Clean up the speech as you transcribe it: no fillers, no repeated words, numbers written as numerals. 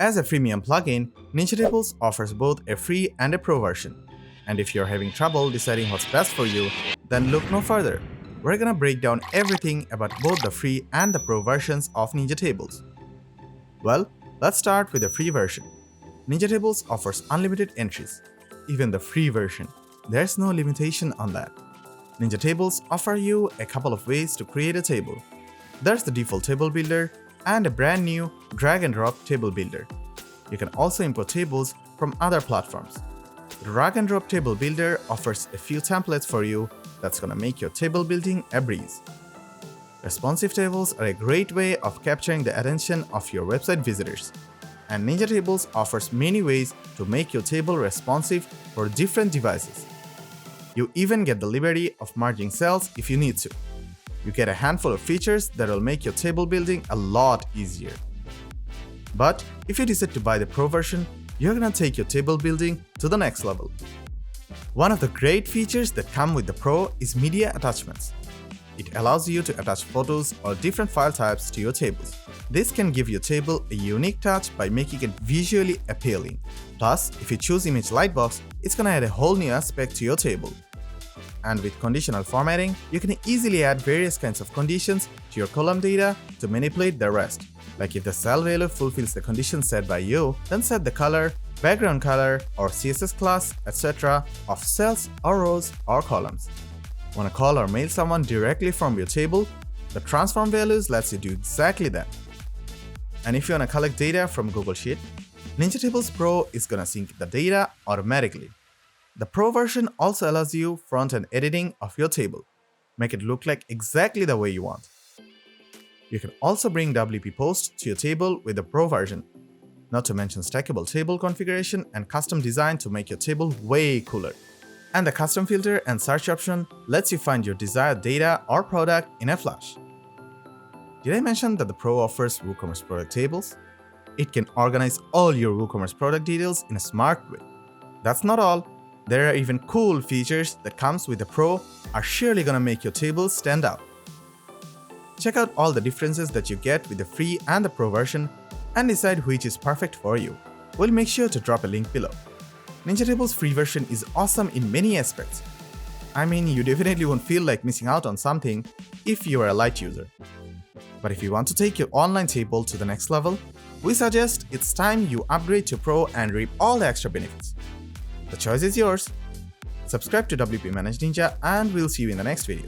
As a freemium plugin, NinjaTables offers both a free and a pro version. And if you're having trouble deciding what's best for you, then look no further. We're gonna break down everything about both the free and the pro versions of NinjaTables. Well, let's start with the free version. NinjaTables offers unlimited entries. Even the free version, there's no limitation on that. NinjaTables offer you a couple of ways to create a table. There's the default table builder and a brand new drag and drop table builder. You can also import tables from other platforms. The drag and drop table builder offers a few templates for you that's gonna make your table building a breeze. Responsive tables are a great way of capturing the attention of your website visitors. And NinjaTables offers many ways to make your table responsive for different devices. You even get the liberty of merging cells if you need to. You get a handful of features that will make your table building a lot easier. But if you decide to buy the pro version, you're gonna take your table building to the next level. One of the great features that come with the pro is media attachments. It allows you to attach photos or different file types to your tables. This can give your table a unique touch by making it visually appealing. Plus, if you choose Image Lightbox, it's gonna add a whole new aspect to your table. And with conditional formatting, you can easily add various kinds of conditions to your column data to manipulate the rest. Like if the cell value fulfills the condition set by you, then set the color, background color, or CSS class, etc. of cells or rows or columns. Want to call or mail someone directly from your table? The transform values lets you do exactly that. And if you want to collect data from Google Sheet, NinjaTables Pro is gonna sync the data automatically. The Pro version also allows you front-end editing of your table. Make it look like exactly the way you want. You can also bring WP posts to your table with the Pro version. Not to mention stackable table configuration and custom design to make your table way cooler. And the custom filter and search option lets you find your desired data or product in a flash. Did I mention that the Pro offers WooCommerce product tables? It can organize all your WooCommerce product details in a smart way. That's not all. There are even cool features that comes with the Pro are surely gonna make your table stand out. Check out all the differences that you get with the free and the Pro version and decide which is perfect for you. We'll make sure to drop a link below. NinjaTables free version is awesome in many aspects. I mean, you definitely won't feel like missing out on something if you are a light user. But if you want to take your online table to the next level, we suggest it's time you upgrade to Pro and reap all the extra benefits. The choice is yours. Subscribe to WPManageNinja and we'll see you in the next video.